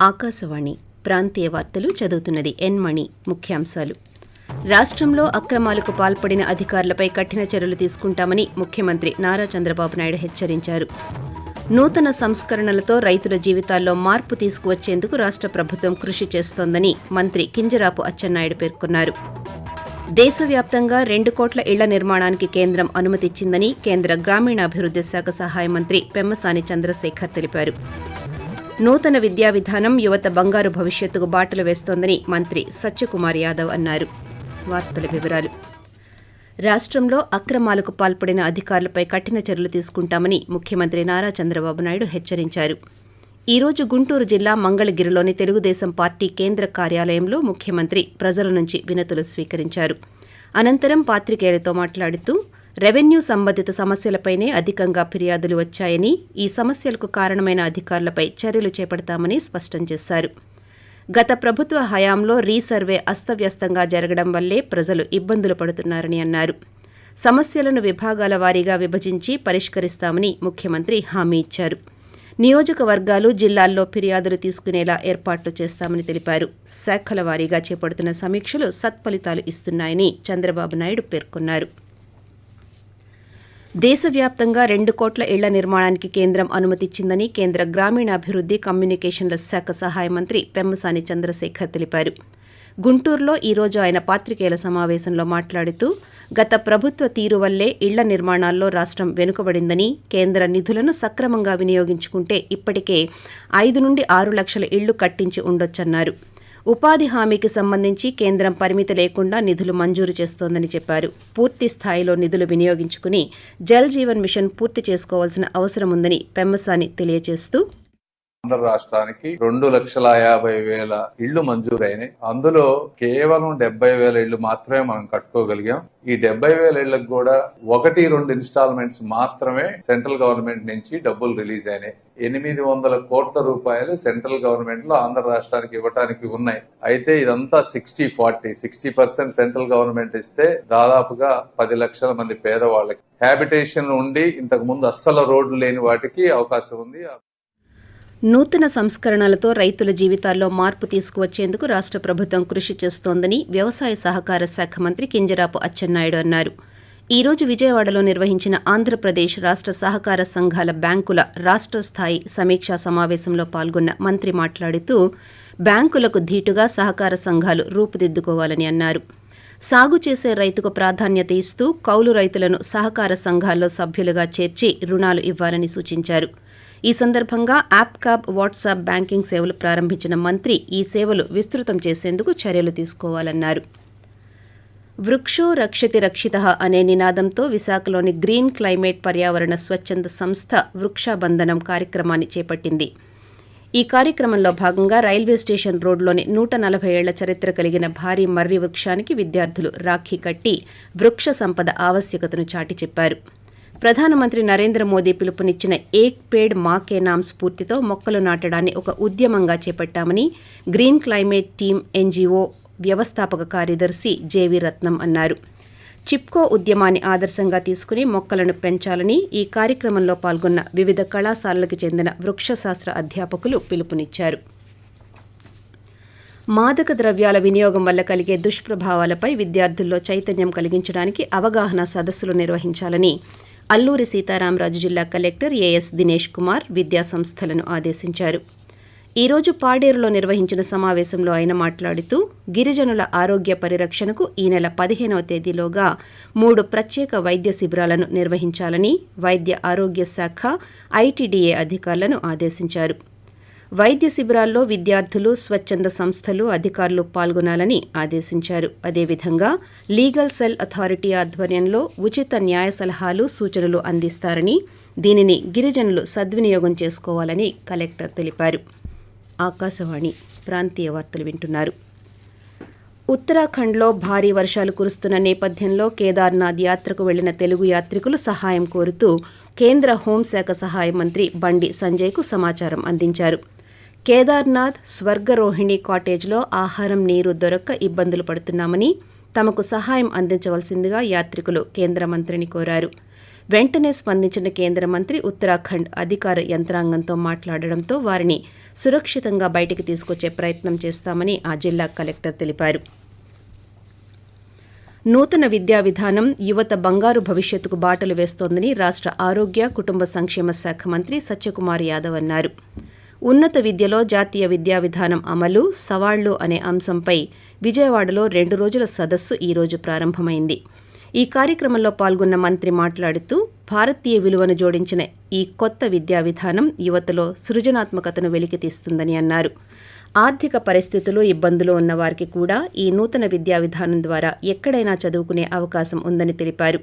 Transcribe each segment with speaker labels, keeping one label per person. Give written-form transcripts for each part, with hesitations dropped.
Speaker 1: ఆకాశవాణి ప్రాంతీయ వార్తలు చదువుతున్నది ఎన్ మణి. ముఖ్యాంశాలు. రాష్ట్రంలో అక్రమాలకు పాల్పడిన అధికారులపై కఠిన చర్యలు తీసుకుంటామని ముఖ్యమంత్రి నారా చంద్రబాబు నాయుడు హెచ్చరించారు. నూతన సంస్కరణలతో రైతుల జీవితాల్లో మార్పు తీసుకువచ్చేందుకు రాష్ట్ర ప్రభుత్వం కృషి చేస్తోందని మంత్రి కింజరాపు అచ్చెన్నాయుడు పేర్కొన్నారు. దేశవ్యాప్తంగా 2 కోట్ల ఇళ్ల నిర్మాణానికి కేంద్రం అనుమతిచ్చిందని కేంద్ర గ్రామీణాభివృద్ధి శాఖ సహాయ మంత్రి పెమ్మసాని చంద్రశేఖర్ తెలిపారు. నూతన విద్యా విధానం యువత బంగారు భవిష్యత్తుకు బాటలు వేస్తోందని మంత్రి సత్యకుమార్ యాదవ్ అన్నారు. వార్తల వివరాలు. రాష్ట్రంలో అక్రమాలకు పాల్పడిన అధికారులపై కఠిన చర్యలు తీసుకుంటామని ముఖ్యమంత్రి నారా చంద్రబాబు నాయుడు హెచ్చరించారు. ఈ రోజు గుంటూరు జిల్లా మంగళగిరిలోని తెలుగుదేశం పార్టీ కేంద్ర కార్యాలయంలో ముఖ్యమంత్రి ప్రజల నుంచి వినతులు స్వీకరించారు. అనంతరం పాత్రికేయులతో మాట్లాడుతూ రెవెన్యూ సంబంధిత సమస్యలపైనే అధికంగా ఫిర్యాదులు వచ్చాయని, ఈ సమస్యలకు కారణమైన అధికారులపై చర్యలు చేపడతామని స్పష్టం చేశారు. గత ప్రభుత్వ హయాంలో రీసర్వే అస్తవ్యస్తంగా జరగడం వల్లే ప్రజలు ఇబ్బందులు పడుతున్నారని అన్నారు. సమస్యలను విభాగాల వారీగా విభజించి పరిష్కరిస్తామని ముఖ్యమంత్రి హామీ ఇచ్చారు. నియోజకవర్గాలు, జిల్లాల్లో ఫిర్యాదులు తీసుకునేలా ఏర్పాట్లు చేస్తామని తెలిపారు. శాఖల వారీగా చేపడుతున్న సమీక్షలు సత్ఫలితాలు ఇస్తున్నాయని చంద్రబాబు నాయుడు పేర్కొన్నారు. దేశవ్యాప్తంగా 2 కోట్ల ఇళ్ల నిర్మాణానికి కేంద్రం అనుమతిచ్చిందని కేంద్ర గ్రామీణాభివృద్ధి కమ్యూనికేషన్ల శాఖ సహాయ మంత్రి పెమ్మసాని చంద్రశేఖర్ తెలిపారు. గుంటూరులో ఈ రోజు ఆయన పాత్రికేయుల సమావేశంలో మాట్లాడుతూ గత ప్రభుత్వ తీరు వల్లే ఇళ్ల నిర్మాణాల్లో రాష్ట్రం వెనుకబడిందని, కేంద్ర నిధులను సక్రమంగా వినియోగించుకుంటే ఇప్పటికే 5 నుండి 6 లక్షల ఇళ్లు కట్టించి ఉండొచ్చన్నారు. ఉపాధి హామీకి సంబంధించి కేంద్రం పరిమితి లేకుండా నిధులు మంజూరు చేస్తోందని చెప్పారు. పూర్తి స్థాయిలో నిధులు వినియోగించుకుని జల్ జీవన్ మిషన్ పూర్తి చేసుకోవాల్సిన అవసరం ఉందని పెమ్మసాని తెలియజేస్తూ,
Speaker 2: ఆంధ్ర రాష్ట్రానికి 2,50,000 ఇళ్లు మంజూరైనాయి. అందులో కేవలం 70,000 ఇళ్లు మాత్రమే మనం కట్టుకోగలిగాం. ఈ 70,000 ఇళ్లకు కూడా 1-2 ఇన్స్టాల్మెంట్స్ మాత్రమే సెంట్రల్ గవర్నమెంట్ నుంచి డబ్బులు రిలీజ్ అయినాయి. 800 కోట్ల రూపాయలు సెంట్రల్ గవర్నమెంట్ లో ఆంధ్ర రాష్ట్రానికి ఇవ్వడానికి ఉన్నాయి. అయితే ఇదంతా 60-40, 60% సెంట్రల్ గవర్నమెంట్ ఇస్తే దాదాపుగా 10 లక్షల మంది పేదవాళ్ళకి హ్యాబిటేషన్ ఉండి ఇంతకు ముందు అస్సలు రోడ్లు లేని వాటికి అవకాశం ఉంది.
Speaker 1: నూతన సంస్కరణలతో రైతుల జీవితాల్లో మార్పు తీసుకువచ్చేందుకు రాష్ట్ర ప్రభుత్వం కృషి చేస్తోందని వ్యవసాయ సహకార శాఖ మంత్రి కింజరాపు అచ్చెన్నాయుడు అన్నారు. ఈ రోజు విజయవాడలో నిర్వహించిన ఆంధ్రప్రదేశ్ రాష్ట్ర సహకార సంఘాల బ్యాంకుల రాష్ట్ర స్థాయి సమీక్షా సమావేశంలో పాల్గొన్న మంత్రి మాట్లాడుతూ బ్యాంకులకు ధీటుగా సహకార సంఘాలు రూపుదిద్దుకోవాలని అన్నారు. సాగు చేసే రైతుకు ప్రాధాన్యత ఇస్తూ కౌలు రైతులను సహకార సంఘాల్లో సభ్యులుగా చేర్చి రుణాలు ఇవ్వాలని సూచించారు. ఈ సందర్భంగా యాప్కాబ్, వాట్సాప్ బ్యాంకింగ్ సేవలు ప్రారంభించిన మంత్రి ఈ సేవలు విస్తృతం చేసేందుకు చర్యలు తీసుకోవాలన్నారు. వృక్షో రక్షతి రక్షితః అనే నినాదంతో విశాఖలోని గ్రీన్ క్లైమేట్ పర్యావరణ స్వచ్ఛంద సంస్థ వృక్షాబంధనం కార్యక్రమాన్ని చేపట్టింది. ఈ కార్యక్రమంలో భాగంగా రైల్వే స్టేషన్ రోడ్లోని 140 ఏళ్ల చరిత్ర కలిగిన భారీ మర్రి వృక్షానికి విద్యార్థులు రాఖీ కట్టి వృక్ష సంపద ఆవశ్యకతను చాటి చెప్పారు. ప్రధానమంత్రి నరేంద్ర మోదీ పిలుపునిచ్చిన ఏక్ పేడ్ మా కే నామ్ స్ఫూర్తితో మొక్కలు నాటడాన్ని ఒక ఉద్యమంగా చేపట్టామని గ్రీన్ క్లైమేట్ టీమ్ ఎన్జీఓ వ్యవస్థాపక కార్యదర్శి జేవి రత్నం అన్నారు. చిప్కో ఉద్యమాన్ని ఆదర్శంగా తీసుకుని మొక్కలను పెంచాలని ఈ కార్యక్రమంలో పాల్గొన్న వివిధ కళాశాలలకు చెందిన వృక్షశాస్త్ర అధ్యాపకులు పిలుపునిచ్చారు. మాదక ద్రవ్యాల వినియోగం వల్ల కలిగే దుష్ప్రభావాలపై విద్యార్థుల్లో చైతన్యం కలిగించడానికి అవగాహన సదస్సులు నిర్వహించాలని అల్లూరి సీతారామరాజు జిల్లా కలెక్టర్ ఏఎస్ దినేష్ కుమార్ విద్యాసంస్థలను ఆదేశించారు. ఈ రోజు పాడేరులో నిర్వహించిన సమావేశంలో ఆయన మాట్లాడుతూ గిరిజనుల ఆరోగ్య పరిరక్షణకు ఈ నెల 15వ తేదీలోగా 3 ప్రత్యేక వైద్య శిబిరాలను నిర్వహించాలని వైద్య ఆరోగ్య శాఖ, ఐటీడీఏ అధికారులను ఆదేశించారు. వైద్య శిబిరాల్లో విద్యార్థులు, స్వచ్ఛంద సంస్థలు, అధికారులు పాల్గొనాలని ఆదేశించారు. అదేవిధంగా లీగల్ సెల్ అథారిటీ ఆధ్వర్యంలో ఉచిత న్యాయ సలహాలు, సూచనలు అందిస్తారని, దీనిని గిరిజనులు సద్వినియోగం చేసుకోవాలని కలెక్టర్ తెలిపారు. ఆకాశవాణి ప్రాంతీయ వార్తలు వింటున్నారు. ఉత్తరాఖండ్లో భారీ వర్షాలు కురుస్తున్న నేపథ్యంలో కేదార్నాథ్ యాత్రకు వెళ్లిన తెలుగు యాత్రికులు సహాయం కోరుతూ కేంద్ర హోంశాఖ సహాయ మంత్రి బండి సంజయ్కు సమాచారం అందించారు. కేదార్నాథ్ స్వర్గరోహిణి కాటేజ్లో ఆహారం, నీరు దొరక్క ఇబ్బందులు పడుతున్నామని, తమకు సహాయం అందించవలసిందిగా యాత్రికులు కేంద్ర మంత్రిని కోరారు. వెంటనే స్పందించిన కేంద్ర మంత్రి ఉత్తరాఖండ్ అధికార యంత్రాంగంతో మాట్లాడడంతో వారిని సురక్షితంగా బయటికి తీసుకొచ్చే ప్రయత్నం చేస్తామని ఆ జిల్లా కలెక్టర్ తెలిపారు. నూతన విద్యా విధానం యువత బంగారు భవిష్యత్తుకు బాటలు వేస్తోందని రాష్ట్ర ఆరోగ్య కుటుంబ సంక్షేమ శాఖ మంత్రి సత్యకుమార్ యాదవ్ అన్నారు. ఉన్నత విద్యలో జాతీయ విద్యా విధానం అమలు, సవాళ్లు అనే అంశంపై విజయవాడలో 2 రోజుల సదస్సు ఈ రోజు ప్రారంభమైంది. ఈ కార్యక్రమంలో పాల్గొన్న మంత్రి మాట్లాడుతూ భారతీయ విలువను జోడించిన ఈ కొత్త విద్యా విధానం యువతలో సృజనాత్మకతను వెలికితీస్తుందని అన్నారు. ఆర్థిక పరిస్థితులు, ఇబ్బందులు ఉన్న వారికి కూడా ఈ నూతన విద్యా విధానం ద్వారా ఎక్కడైనా చదువుకునే అవకాశం ఉందని తెలిపారు.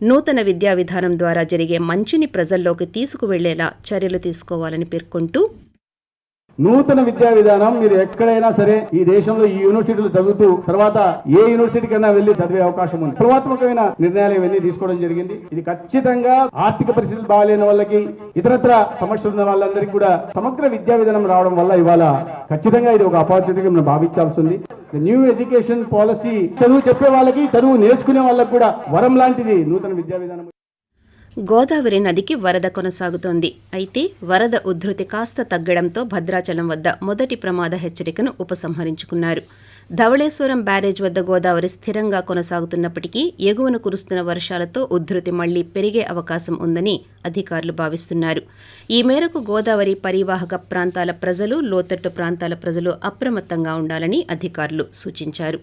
Speaker 1: నూతన విద్యా విధానం ద్వారా జరిగే మంచిని ప్రజల్లోకి తీసుకువెళ్లేలా చర్యలు తీసుకోవాలని పేర్కొంటూ,
Speaker 3: నూతన విద్యా విధానం మీరు ఎక్కడైనా సరే ఈ దేశంలో ఈ యూనివర్సిటీలు చదువుతూ తర్వాత ఏ యూనివర్సిటీ కన్నా వెళ్లి చదివే అవకాశం ఉంది. విప్లవాత్మకమైన నిర్ణయాలు ఇవన్నీ తీసుకోవడం జరిగింది. ఇది ఖచ్చితంగా ఆర్థిక పరిస్థితులు బాగాలేని వాళ్ళకి, ఇతరత్ర సమస్యలు ఉన్న వాళ్ళందరికీ కూడా సమగ్ర విద్యా విధానం రావడం వల్ల ఇవాళ ఖచ్చితంగా ఇది ఒక ఆపర్చునిటీగా మనం భావించాల్సి ఉంది. న్యూ ఎడ్యుకేషన్ పాలసీ చదువు చెప్పే వాళ్ళకి, చదువు నేర్చుకునే వాళ్ళకి కూడా వరం లాంటిది నూతన విద్యా విధానం.
Speaker 1: గోదావరి నదికి వరద కొనసాగుతోంది. అయితే వరద ఉధృతి కాస్త తగ్గడంతో భద్రాచలం వద్ద మొదటి ప్రమాద హెచ్చరికను ఉపసంహరించుకున్నారు. ధవళేశ్వరం బ్యారేజ్ వద్ద గోదావరి స్థిరంగా కొనసాగుతున్నప్పటికీ ఎగువన కురుస్తున్న వర్షాలతో ఉధృతి మళ్లీ పెరిగే అవకాశం ఉందని అధికారులు భావిస్తున్నారు. ఈ మేరకు గోదావరి పరివాహక ప్రాంతాల ప్రజలు, లోతట్టు ప్రాంతాల ప్రజలు అప్రమత్తంగా ఉండాలని అధికారులు సూచించారు.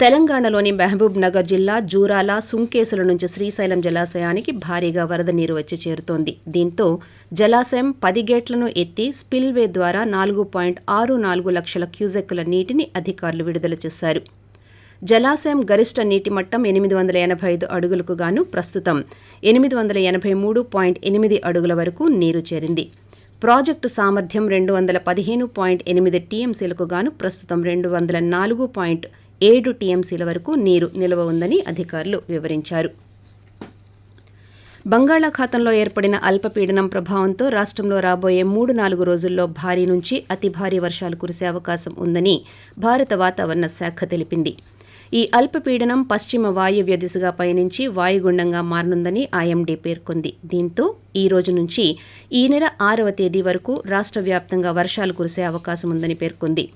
Speaker 1: తెలంగాణలోని మహబూబ్ నగర్ జిల్లా జూరాల, సుంకేసుల నుంచి శ్రీశైలం జలాశయానికి భారీగా వరద నీరు వచ్చి చేరుతోంది. దీంతో జలాశయం 10 గేట్లను ఎత్తి స్పిల్వే ద్వారా 4.64 లక్షల క్యూసెక్కుల నీటిని అధికారులు విడుదల చేశారు. జలాశయం గరిష్ట నీటి మట్టం 885 అడుగులకు గాను ప్రస్తుతం 883.8 అడుగుల వరకు నీరు చేరింది. ప్రాజెక్టు సామర్థ్యం 215.8 టీఎంసీలకు గాను ప్రస్తుతం 204.7 టీఎంసీల వరకు నీరు నిల్వ ఉందని అధికారులు వివరించారు. బంగాళాఖాతంలో ఏర్పడిన అల్పపీడనం ప్రభావంతో రాష్ట్రంలో రాబోయే 3-4 రోజుల్లో భారీ నుంచి అతి భారీ వర్షాలు కురిసే అవకాశం ఉందని భారత వాతావరణ శాఖ తెలిపింది. ఈ అల్పపీడనం పశ్చిమ వాయువ్య దిశగా పయనించి వాయుగుండంగా మారనుందని ఐఎండీ పేర్కొంది. దీంతో ఈ రోజు నుంచి ఈ నెల 6వ తేదీ వరకు రాష్ట్ర వ్యాప్తంగా వర్షాలు కురిసే అవకాశం ఉందని పేర్కొంది.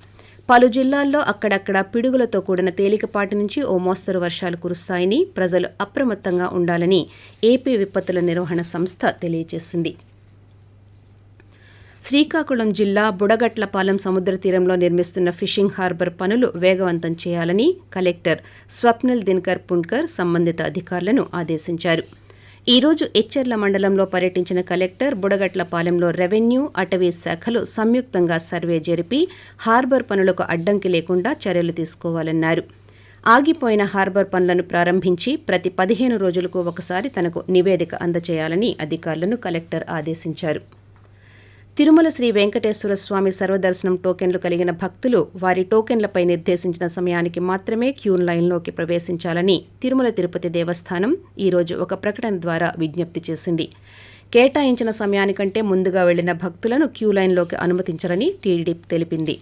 Speaker 1: పలు జిల్లాల్లో అక్కడక్కడ పిడుగులతో కూడిన తేలికపాటి నుంచి ఓ మోస్తరు వర్షాలు కురుస్తాయని, ప్రజలు అప్రమత్తంగా ఉండాలని ఏపీ విపత్తుల నిర్వహణ సంస్థ తెలియజేసింది. శ్రీకాకుళం జిల్లా బుడగట్లపాలెం సముద్ర తీరంలో నిర్మిస్తున్న ఫిషింగ్ హార్బర్ పనులు వేగవంతం చేయాలని కలెక్టర్ స్వప్నిల్ దినకర్ పుణ్కర్ సంబంధిత అధికారులను ఆదేశించారు. ఈ రోజు ఎచ్చెర్ల మండలంలో పర్యటించిన కలెక్టర్ బుడగట్లపాలెంలో రెవెన్యూ, అటవీ శాఖలు సంయుక్తంగా సర్వే జరిపి హార్బర్ పనులకు అడ్డంకి లేకుండా చర్యలు తీసుకోవాలన్నారు. ఆగిపోయిన హార్బర్ పనులను ప్రారంభించి ప్రతి 15 రోజులకు ఒకసారి తనకు నివేదిక అందజేయాలని అధికారులను కలెక్టర్ ఆదేశించారు. తిరుమల శ్రీ వెంకటేశ్వర స్వామి సర్వదర్శనం టోకెన్లు కలిగిన భక్తులు వారి టోకెన్లపై నిర్దేశించిన సమయానికి మాత్రమే క్యూ లైన్లోకి ప్రవేశించాలని తిరుమల తిరుపతి దేవస్థానం ఈ రోజు ఒక ప్రకటన ద్వారా విజ్ఞప్తి చేసింది. కేటాయించిన సమయానికంటే ముందుగా వెళ్లిన భక్తులను క్యూ లైన్లోకి అనుమతించరని టీటీడీ తెలిపింది.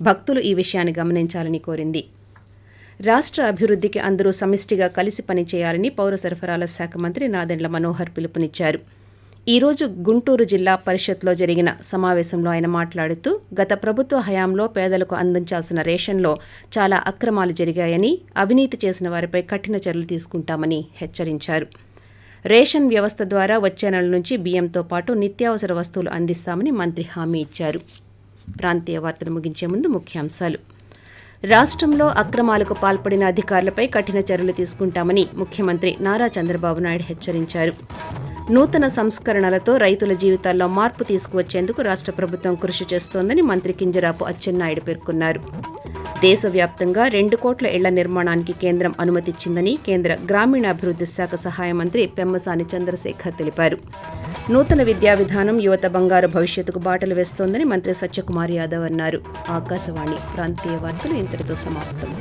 Speaker 1: భక్తులు ఈ విషయాన్ని గమనించాలని కోరింది. రాష్ట్ర అభివృద్ధికి అందరూ సమిష్టిగా కలిసి పనిచేయాలని పౌర సరఫరాల శాఖ మంత్రి నాదెండ్ల మనోహర్ పిలుపునిచ్చారు. ఈ రోజు గుంటూరు జిల్లా పరిషత్లో జరిగిన సమావేశంలో ఆయన మాట్లాడుతూ గత ప్రభుత్వ హయాంలో పేదలకు అందించాల్సిన రేషన్లో చాలా అక్రమాలు జరిగాయని, అవినీతి చేసిన వారిపై కఠిన చర్యలు తీసుకుంటామని హెచ్చరించారు. రేషన్ వ్యవస్థ ద్వారా వచ్చే నెల నుంచి బియ్యంతో పాటు నిత్యావసర వస్తువులు అందిస్తామని మంత్రి హామీ ఇచ్చారు. ప్రాంతీయ వార్తలు ముగించే ముందు ముఖ్యాంశాలు. రాష్ట్రంలో అక్రమాలకు పాల్పడిన అధికారులపై కఠిన చర్యలు తీసుకుంటామని ముఖ్యమంత్రి నారా చంద్రబాబు నాయుడు హెచ్చరించారు. నూతన సంస్కరణలతో రైతుల జీవితాల్లో మార్పు తీసుకువచ్చేందుకు రాష్ట్ర ప్రభుత్వం కృషి చేస్తోందని మంత్రి కింజరాపు అచ్చెన్నాయుడు పేర్కొన్నారు. దేశవ్యాప్తంగా 2 కోట్ల ఇళ్ల నిర్మాణానికి కేంద్రం అనుమతిచ్చిందని కేంద్ర గ్రామీణాభివృద్ధి శాఖ సహాయ మంత్రి పెమ్మసాని చంద్రశేఖర్ తెలిపారు. నూతన విద్యా విధానం యువత బంగారు భవిష్యత్తుకు బాటలు వేస్తోందని మంత్రి సత్యకుమార్ యాదవ్ అన్నారు. ఆకాశవాణి ప్రాంతీయ వార్తలు ఇంతటితో సమాప్తం.